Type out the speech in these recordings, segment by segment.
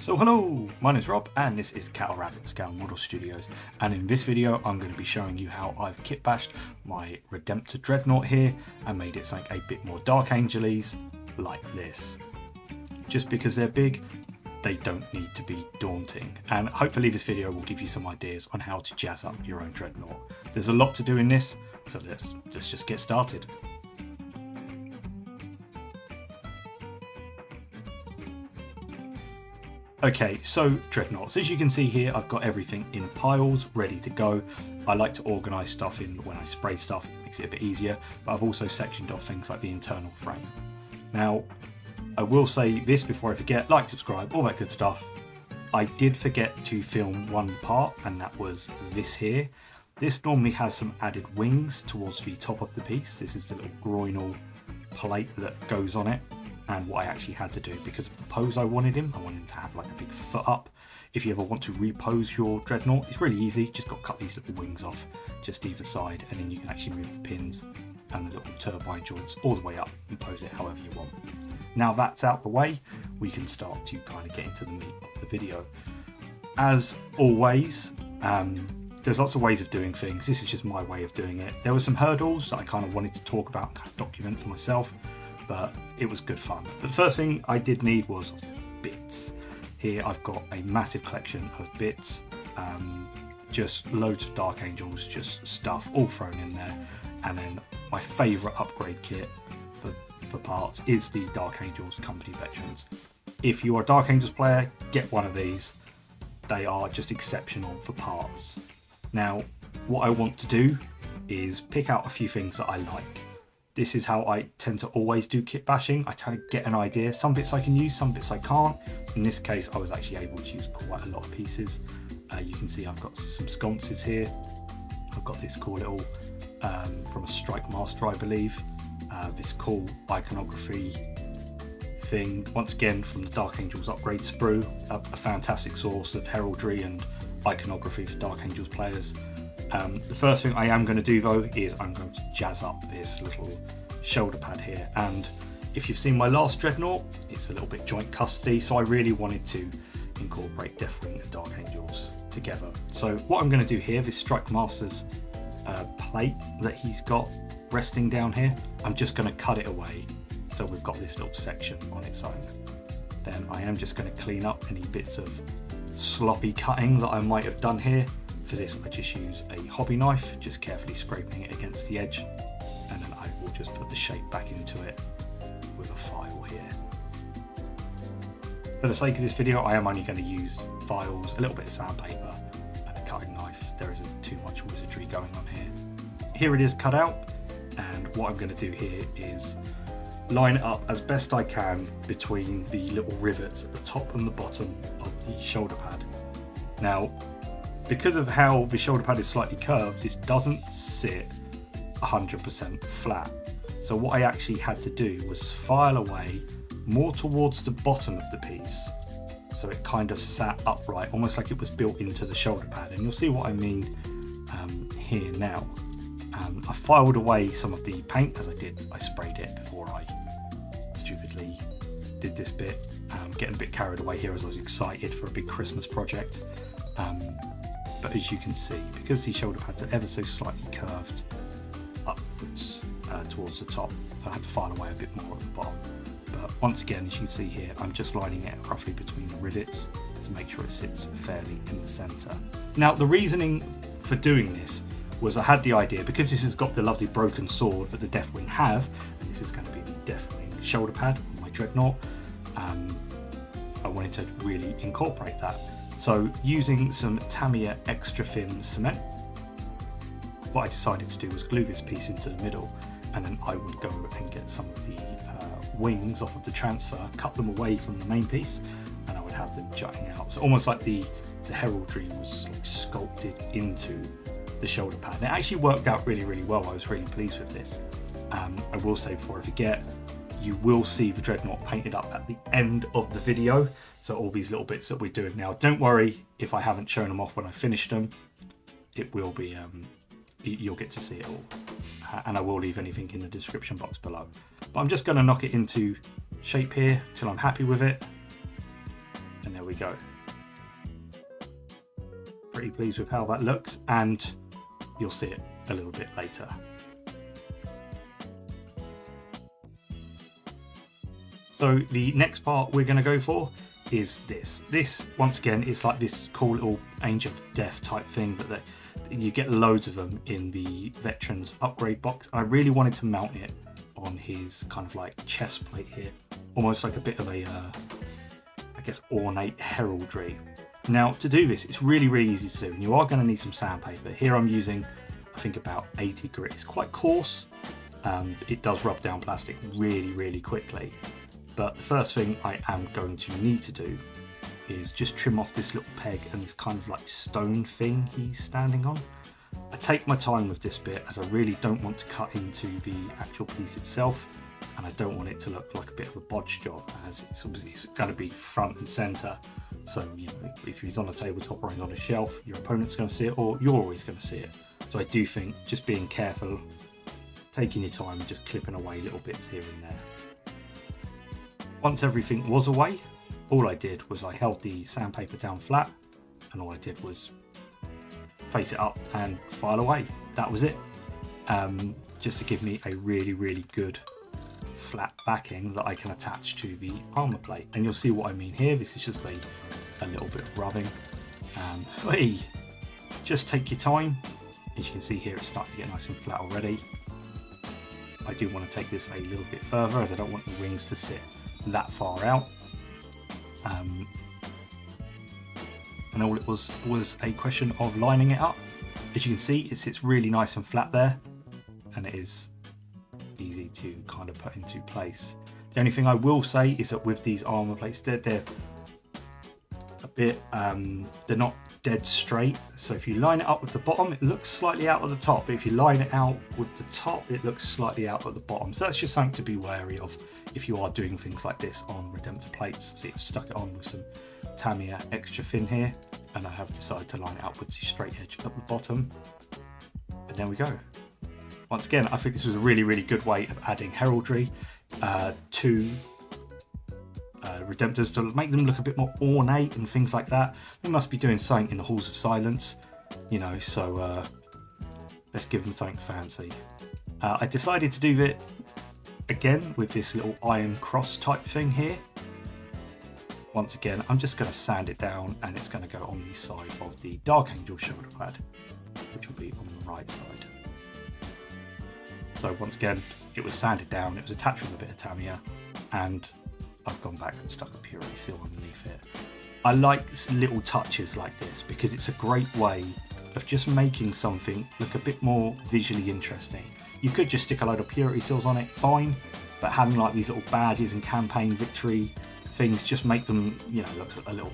So hello, my name is Rob and this is Cattle Rabbit Scale Model Studios, and in this video I'm going to be showing you how I've kitbashed my Redemptor Dreadnought here and made it something a bit more Dark Angel-y, like this. Just because they're big, they don't need to be daunting, and hopefully this video will give you some ideas on how to jazz up your own Dreadnought. There's a lot to do in this, so let's just get started. Okay, so Dreadnoughts. As you can see here, I've got everything in piles ready to go. I like to organise stuff in when I spray stuff, it makes it a bit easier, but I've also sectioned off things like the internal frame. Now, I will say this before I forget, like, subscribe, all that good stuff. I did forget to film one part, and that was this here. This normally has some added wings towards the top of the piece. This is the little groinal plate that goes on it. And what I actually had to do, because of the pose I wanted him to have like a big foot up. If you ever want to repose your Dreadnought, it's really easy, just got to cut these little wings off just either side, and then you can actually move the pins and the little turbine joints all the way up and pose it however you want. Now that's out the way, we can start to kind of get into the meat of the video. As always, there's lots of ways of doing things. This is just my way of doing it. There were some hurdles that I kind of wanted to talk about and kind of document for myself, but it was good fun. But the first thing I did need was bits. Here I've got a massive collection of bits, just loads of Dark Angels, just stuff all thrown in there. And then my favourite upgrade kit for parts is the Dark Angels Company Veterans. If you're a Dark Angels player, get one of these. They are just exceptional for parts. Now, what I want to do is pick out a few things that I like. This is how I tend to always do kit bashing. I try to get an idea. Some bits I can use, some bits I can't. In this case, I was actually able to use quite a lot of pieces. You can see I've got some sconces here. I've got this cool little, from a Strike Master, I believe. This cool iconography thing. Once again, from the Dark Angels upgrade Sprue, a fantastic source of heraldry and iconography for Dark Angels players. The first thing I am going to do though is I'm going to jazz up this little shoulder pad here, and if you've seen my last Dreadnought, it's a little bit joint custody, so I really wanted to incorporate Deathwing and Dark Angels together. So what I'm going to do here, this Strike Master's plate that he's got resting down here, I'm just going to cut it away so we've got this little section on its own. Then I am just going to clean up any bits of sloppy cutting that I might have done here. For this, I just use a hobby knife, just carefully scraping it against the edge, and then I will just put the shape back into it with a file here. For the sake of this video, I am only going to use files, a little bit of sandpaper, and a cutting knife. There isn't too much wizardry going on here. Here it is cut out, and what I'm going to do here is line it up as best I can between the little rivets at the top and the bottom of the shoulder pad. Now, because of how the shoulder pad is slightly curved, this doesn't sit 100% flat. So what I actually had to do was file away more towards the bottom of the piece, so it kind of sat upright, almost like it was built into the shoulder pad. And you'll see what I mean here now. I filed away some of the paint, as I sprayed it before I stupidly did this bit. Getting a bit carried away here as I was excited for a big Christmas project. But as you can see, because these shoulder pads are ever so slightly curved upwards towards the top, I had to file away a bit more at the bottom. But once again, as you can see here, I'm just lining it roughly between the rivets to make sure it sits fairly in the centre. Now, the reasoning for doing this was I had the idea, because this has got the lovely broken sword that the Deathwing have, and this is going to be the Deathwing shoulder pad on my Dreadnought, I wanted to really incorporate that. So using some Tamiya extra thin cement, what I decided to do was glue this piece into the middle, and then I would go and get some of the wings off of the transfer, cut them away from the main piece, and I would have them jutting out. So almost like the heraldry was like sculpted into the shoulder pad. And it actually worked out really, really well. I was really pleased with this. I will say before I forget, you will see the Dreadnought painted up at the end of the video. So all these little bits that we're doing now, don't worry if I haven't shown them off when I finished them. It will be, you'll get to see it all. And I will leave anything in the description box below. But I'm just going to knock it into shape here till I'm happy with it. And there we we go. Pretty pleased with how that looks, and you'll see it a little bit later. So the next part we're going to go for is this. This, once again, is like this cool little Angel of Death type thing that you get loads of them in the Veterans upgrade box. I really wanted to mount it on his kind of like chest plate here, almost like a bit of a, I guess, ornate heraldry. Now, to do this, it's really, really easy to do, and you are going to need some sandpaper. Here I'm using, I think, about 80 grit. It's quite coarse. It does rub down plastic really, really quickly. But the first thing I am going to need to do is just trim off this little peg and this kind of like stone thing he's standing on. I take my time with this bit, as I really don't want to cut into the actual piece itself, and I don't want it to look like a bit of a bodge job, as it's going to be front and center. So, you know, if he's on a tabletop or on a shelf, your opponent's going to see it, or you're always going to see it. So I do think just being careful, taking your time, just clipping away little bits here and there. Once everything was away, all I did was I held the sandpaper down flat, and all I did was face it up and file away. That was it. Just to give me a really, really good flat backing that I can attach to the armor plate. And you'll see what I mean here. This is just a little bit of rubbing. Hey, just take your time. As you can see here, it's starting to get nice and flat already. I do want to take this a little bit further, as I don't want the wings to sit that far out. And all it was a question of lining it up. As you can see, it sits really nice and flat there, and it is easy to kind of put into place. The only thing I will say is that with these armor plates, they're a bit, they're not dead straight. So if you line it up with the bottom, it looks slightly out at the top. But if you line it out with the top, it looks slightly out at the bottom. So that's just something to be wary of if you are doing things like this on Redemptor plates. See, I've stuck it on with some Tamiya extra thin here, and I have decided to line it up with the straight edge at the bottom. And there we go. Once again, I think this was a really, really good way of adding heraldry to Redemptors, to make them look a bit more ornate and things like that. They must be doing something in the Halls of Silence, you know, so let's give them something fancy. I decided to do it again with this little iron cross type thing here. Once again, I'm just going to sand it down, and it's going to go on the side of the Dark Angel shoulder pad, which will be on the right side. So once again, it was sanded down, it was attached with a bit of Tamiya, and I've gone back and stuck a purity seal underneath it. I like little touches like this because it's a great way of just making something look a bit more visually interesting. You could just stick a load of purity seals on it, fine, but having like these little badges and campaign victory things just make them, you know, look a little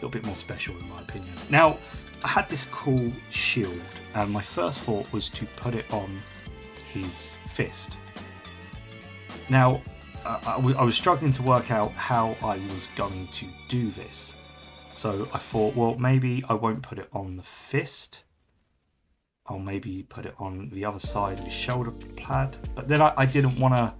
bit more special in my opinion. Now, I had this cool shield, and my first thought was to put it on his fist. Now, I was struggling to work out how I was going to do this. So I thought, well, maybe I won't put it on the fist. I'll maybe put it on the other side of his shoulder pad. But then I didn't want to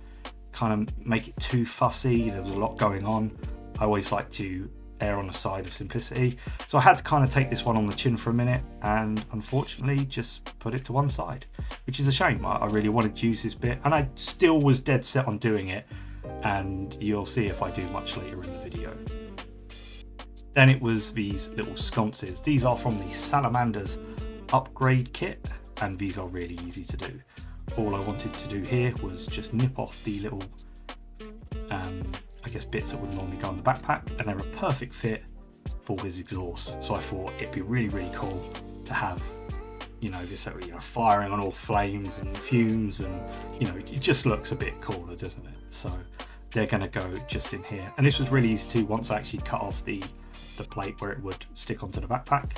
kind of make it too fussy. There was a lot going on. I always like to err on the side of simplicity. So I had to kind of take this one on the chin for a minute, and unfortunately just put it to one side, which is a shame. I really wanted to use this bit, and I still was dead set on doing it, and you'll see if I do much later in the video. Then it was these little sconces. These are from the Salamanders upgrade kit, and these are really easy to do. All I wanted to do here was just nip off the little I guess bits that would normally go on the backpack, and they're a perfect fit for his exhaust. So I thought it'd be really, really cool to have, you know, this, you know, firing on all flames and fumes, and, you know, it just looks a bit cooler, doesn't it? So they're going to go just in here, and this was really easy too. Once I actually cut off the plate where it would stick onto the backpack,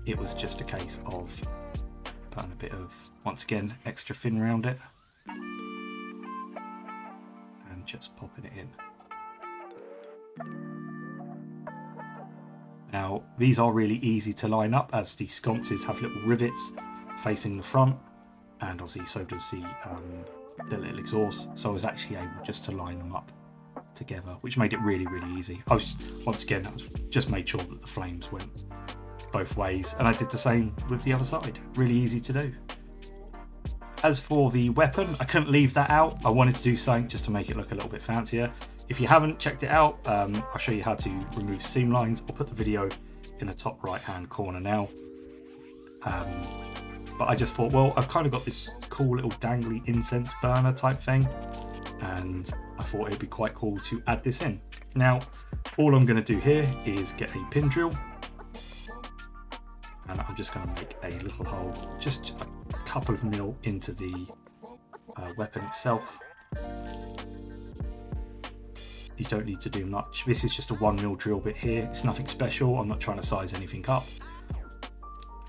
it was just a case of putting a bit of, once again, extra fin around it and just popping it in. Now, these are really easy to line up, as the sconces have little rivets facing the front, and obviously so does the little exhaust, so I was actually able just to line them up together, which made it really, really easy. I was, once again, just made sure that the flames went both ways, and I did the same with the other side. Really easy to do. As for the weapon, I couldn't leave that out. I wanted to do something just to make it look a little bit fancier. If you haven't checked it out, I'll show you how to remove seam lines. I'll put the video in the top right hand corner now. But I just thought, well, I've kind of got this cool little dangly incense burner type thing, and I thought it'd be quite cool to add this in. Now, all I'm going to do here is get a pin drill, and I'm just going to make a little hole, just a couple of mil into the weapon itself. You don't need to do much. This is just a 1 mil drill bit here. It's nothing special. I'm not trying to size anything up.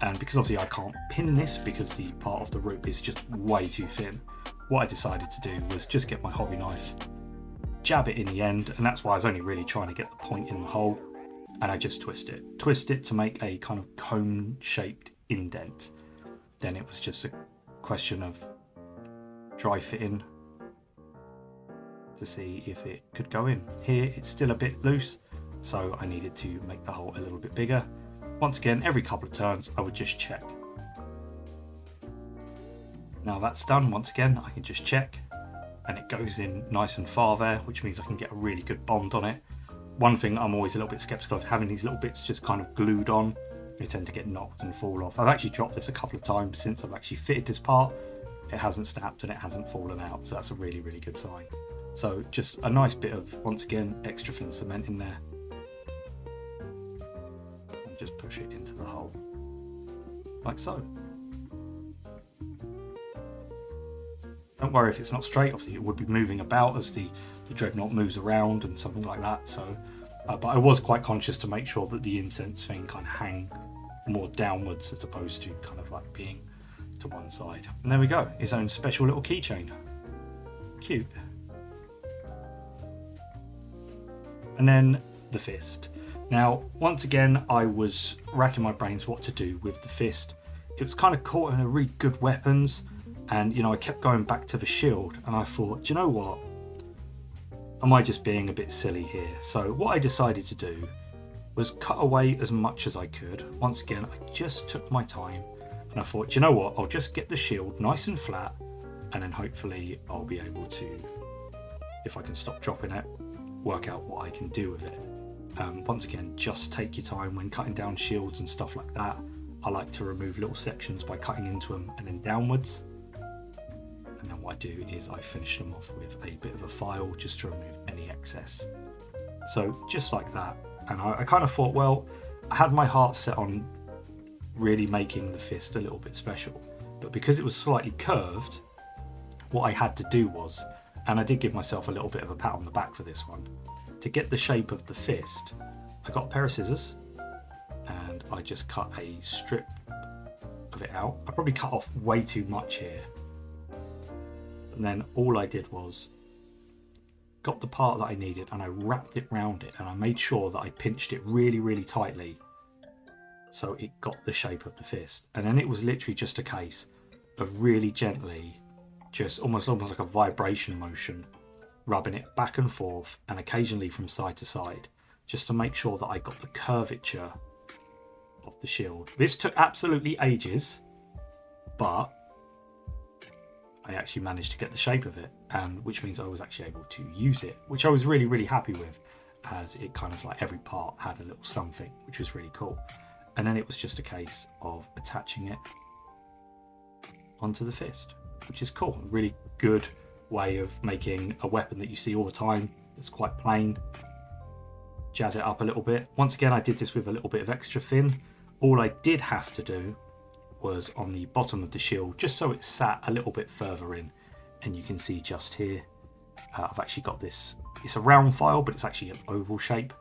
And because obviously I can't pin this because the part of the rope is just way too thin, what I decided to do was just get my hobby knife, jab it in the end, and that's why I was only really trying to get the point in the hole, and I just twist it to make a kind of cone shaped indent. Then it was just a question of dry fitting to see if it could go in. Here it's still a bit loose, so I needed to make the hole a little bit bigger. Once again, every couple of turns I would just check. Now that's done, once again I can just check, and it goes in nice and far there, which means I can get a really good bond on it. One thing I'm always a little bit skeptical of, having these little bits just kind of glued on, they tend to get knocked and fall off. I've actually dropped this a couple of times since I've actually fitted this part. It hasn't snapped and it hasn't fallen out, so that's a really, really good sign. So just a nice bit of, once again, extra thin cement in there. And just push it into the hole, like so. Don't worry if it's not straight, obviously it would be moving about as the Dreadnought moves around and something like that. So, but I was quite conscious to make sure that the incense thing kind of hang more downwards as opposed to kind of like being to one side. And there we go, his own special little keychain. Cute. And then the fist. Now, once again, I was racking my brains what to do with the fist. It was kind of caught in a really good weapons, and you know, I kept going back to the shield, and I thought, do you know what? Am I just being a bit silly here? So what I decided to do was cut away as much as I could. Once again, I just took my time, and I thought, do you know what? I'll just get the shield nice and flat, and then hopefully I'll be able to, if I can stop dropping it, work out what I can do with it. Once again, just take your time when cutting down shields and stuff like that. I like to remove little sections by cutting into them and then downwards. And then what I do is I finish them off with a bit of a file just to remove any excess. So just like that. And I kind of thought, well, I had my heart set on really making the fist a little bit special. But because it was slightly curved, what I had to do was, and I did give myself a little bit of a pat on the back for this one, to get the shape of the fist, I got a pair of scissors and I just cut a strip of it out. I probably cut off way too much here. And then all I did was got the part that I needed and I wrapped it around it, and I made sure that I pinched it really, really tightly so it got the shape of the fist. And then it was literally just a case of really gently, just almost like a vibration motion, rubbing it back and forth and occasionally from side to side, just to make sure that I got the curvature of the shield. This took absolutely ages, but I actually managed to get the shape of it, and which means I was actually able to use it, which I was really, really happy with, as it kind of like every part had a little something, which was really cool. And then it was just a case of attaching it onto the fist, which is cool. A really good way of making a weapon that you see all the time that's quite plain. Jazz it up a little bit. Once again, I did this with a little bit of extra thin. All I did have to do was on the bottom of the shield, just so it sat a little bit further in, and you can see just here, I've actually got this, it's a round file, but it's actually an oval shape.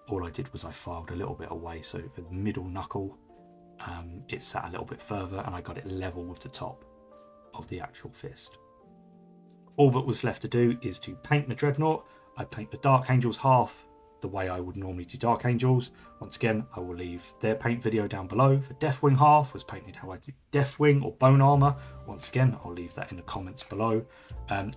All I did was I filed a little bit away, so the middle knuckle, it sat a little bit further, and I got it level with the top of the actual fist. All that was left to do is to paint the Dreadnought. I paint the Dark Angels half the way I would normally do Dark Angels. Once again, I will leave their paint video down below. The Deathwing half was painted how I do Deathwing or Bone Armor. Once again, I'll leave that in the comments below.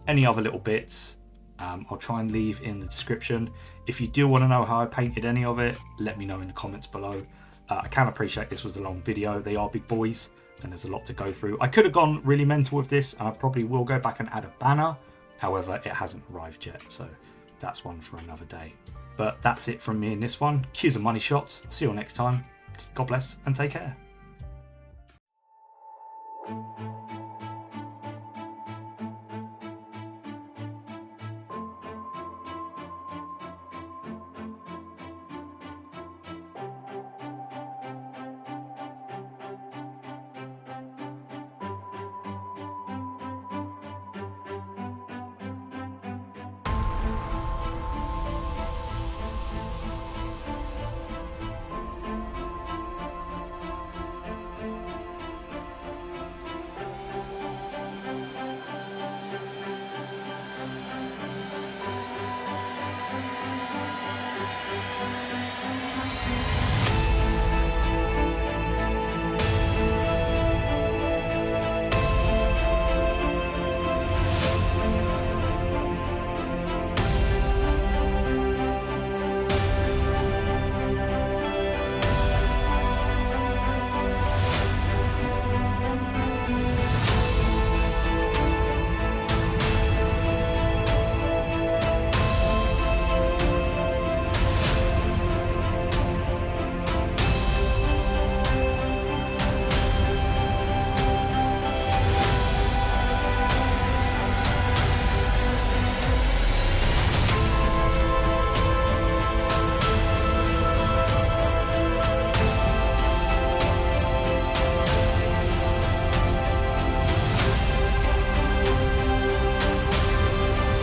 Any other little bits, I'll try and leave in the description. If you do want to know how I painted any of it, let me know in the comments below. I can appreciate this was a long video. They are big boys and there's a lot to go through. I could have gone really mental with this, and I probably will go back and add a banner. However, it hasn't arrived yet, so that's one for another day. But that's it from me in this one. Cue the money shots. See you all next time. God bless and take care.